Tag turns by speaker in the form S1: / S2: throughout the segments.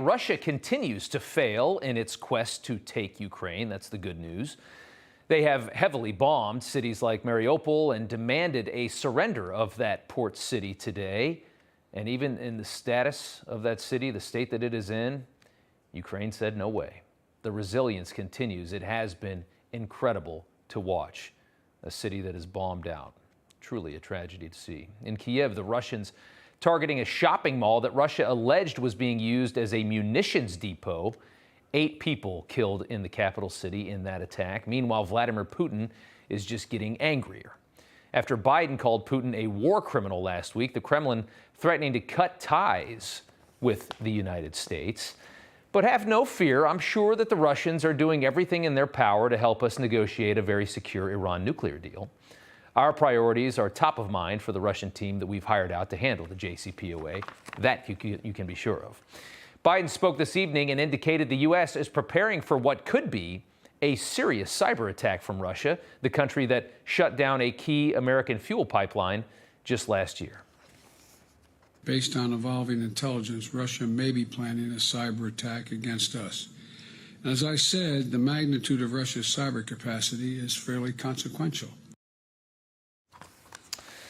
S1: Russia continues to fail in its quest to take Ukraine. That's the good news. They have heavily bombed cities like Mariupol and demanded a surrender of that port city today. And even in the status of that city, the state that it is in, Ukraine said no way. The resilience continues. It has been incredible to watch. A city that is bombed out. Truly a tragedy to see. In Kiev, the Russians targeting a shopping mall that Russia alleged was being used as a munitions depot. 8 people killed in the capital city in that attack. Meanwhile, Vladimir Putin is just getting angrier. After Biden called Putin a war criminal last week, the Kremlin threatening to cut ties with the United States. But have no fear, I'm sure that the Russians are doing everything in their power to help us negotiate a very secure Iran nuclear deal. Our priorities are top of mind for the Russian team that we've hired out to handle the JCPOA. That you can be sure of. Biden spoke this evening and indicated the U.S. is preparing for what could be a serious cyber attack from Russia, the country that shut down a key American fuel pipeline just last year.
S2: Based on evolving intelligence, Russia may be planning a cyber attack against us. As I said, the magnitude of Russia's cyber capacity is fairly consequential.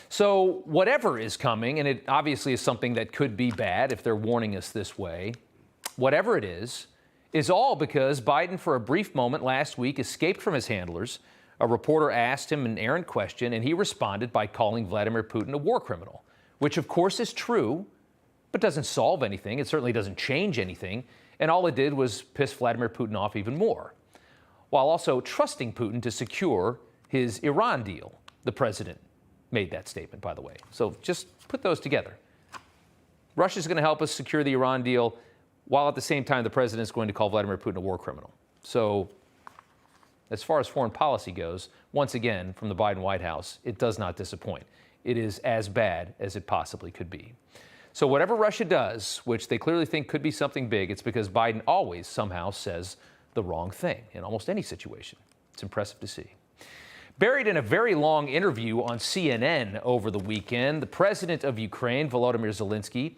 S1: So whatever is coming, and it obviously is something that could be bad if they're warning us this way, whatever it is all because Biden, for a brief moment last week, escaped from his handlers. A reporter asked him an errant question, and he responded by calling Vladimir Putin a war criminal. Which, of course, is true, but doesn't solve anything. It certainly doesn't change anything. And all it did was piss Vladimir Putin off even more, while also trusting Putin to secure his Iran deal. The president made that statement, by the way. So just put those together. Russia's going to help us secure the Iran deal, while at the same time the president's going to call Vladimir Putin a war criminal. So as far as foreign policy goes, once again, from the Biden White House, it does not disappoint. It is as bad as it possibly could be. So whatever Russia does, which they clearly think could be something big, it's because Biden always somehow says the wrong thing in almost any situation. It's impressive to see. Buried in a very long interview on CNN over the weekend, the president of Ukraine, Volodymyr Zelenskyy,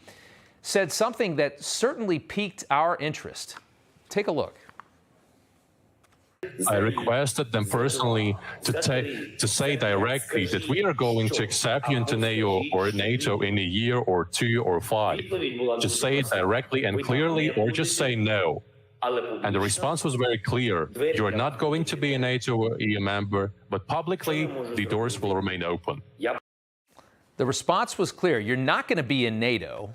S1: said something that certainly piqued our interest. Take a look.
S3: I requested them personally to say directly that we are going to accept you into NATO in a year or 2 or 5. Just say it directly and clearly, or just say no. And the response was very clear. You are not going to be a NATO or EU member, but publicly, the doors will remain open.
S1: The response was clear. You're not going to be in NATO,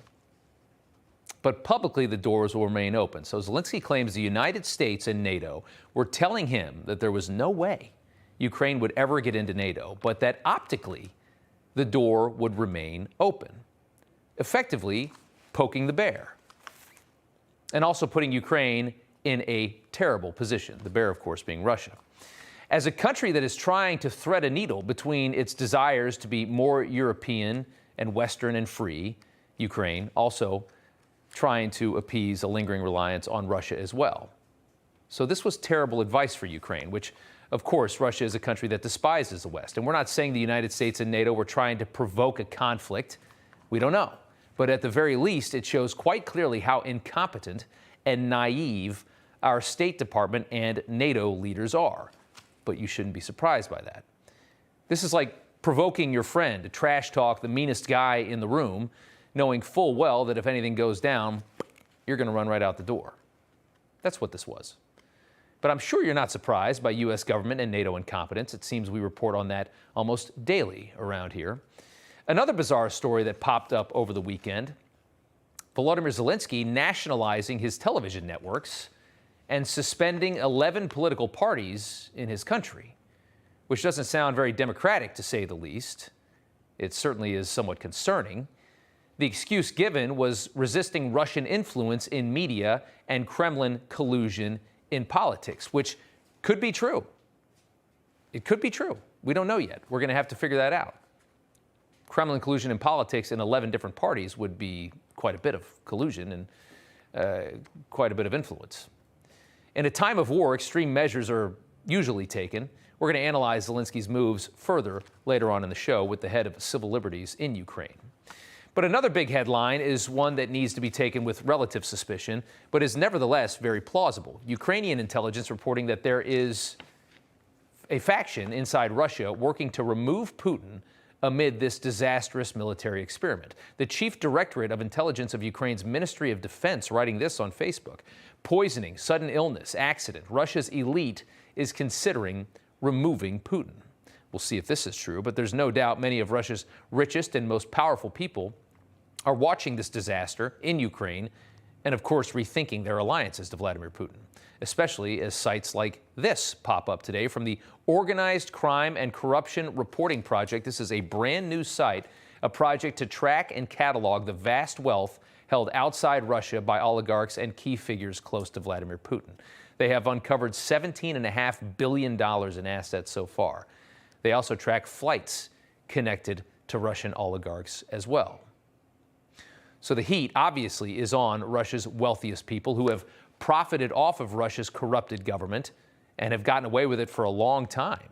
S1: but publicly the doors will remain open. So Zelenskyy claims the United States and NATO were telling him that there was no way Ukraine would ever get into NATO, but that optically the door would remain open, effectively poking the bear, and also putting Ukraine in a terrible position, the bear, of course, being Russia. As a country that is trying to thread a needle between its desires to be more European and Western and free, Ukraine also trying to appease a lingering reliance on Russia as well. So this was terrible advice for Ukraine, which, of course, Russia is a country that despises the West. And we're not saying the United States and NATO were trying to provoke a conflict. We don't know. But at the very least, it shows quite clearly how incompetent and naive our State Department and NATO leaders are. But you shouldn't be surprised by that. This is like provoking your friend to trash talk the meanest guy in the room, knowing full well that if anything goes down, you're going to run right out the door. That's what this was. But I'm sure you're not surprised by U.S. government and NATO incompetence. It seems we report on that almost daily around here. Another bizarre story that popped up over the weekend, Volodymyr Zelenskyy nationalizing his television networks and suspending 11 political parties in his country, which doesn't sound very democratic, to say the least. It certainly is somewhat concerning. The excuse given was resisting Russian influence in media and Kremlin collusion in politics, which could be true. It could be true. We don't know yet. We're going to have to figure that out. Kremlin collusion in politics in 11 different parties would be quite a bit of collusion and quite a bit of influence. In a time of war, extreme measures are usually taken. We're going to analyze Zelenskyy's moves further later on in the show with the head of civil liberties in Ukraine. But another big headline is one that needs to be taken with relative suspicion, but is nevertheless very plausible. Ukrainian intelligence reporting that there is a faction inside Russia working to remove Putin amid this disastrous military experiment. The Chief Directorate of Intelligence of Ukraine's Ministry of Defense writing this on Facebook. Poisoning, sudden illness, accident. Russia's elite is considering removing Putin. We'll see if this is true, but there's no doubt many of Russia's richest and most powerful people are watching this disaster in Ukraine and, of course, rethinking their alliances to Vladimir Putin, especially as sites like this pop up today from the Organized Crime and Corruption Reporting Project. This is a brand new site, a project to track and catalog the vast wealth held outside Russia by oligarchs and key figures close to Vladimir Putin. They have uncovered $17.5 billion in assets so far. They also track flights connected to Russian oligarchs as well. So the heat obviously is on Russia's wealthiest people who have profited off of Russia's corrupted government and have gotten away with it for a long time.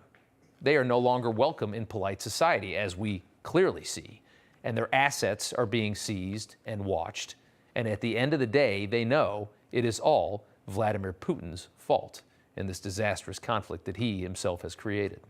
S1: They are no longer welcome in polite society, as we clearly see, and their assets are being seized and watched. And at the end of the day, they know it is all Vladimir Putin's fault in this disastrous conflict that he himself has created.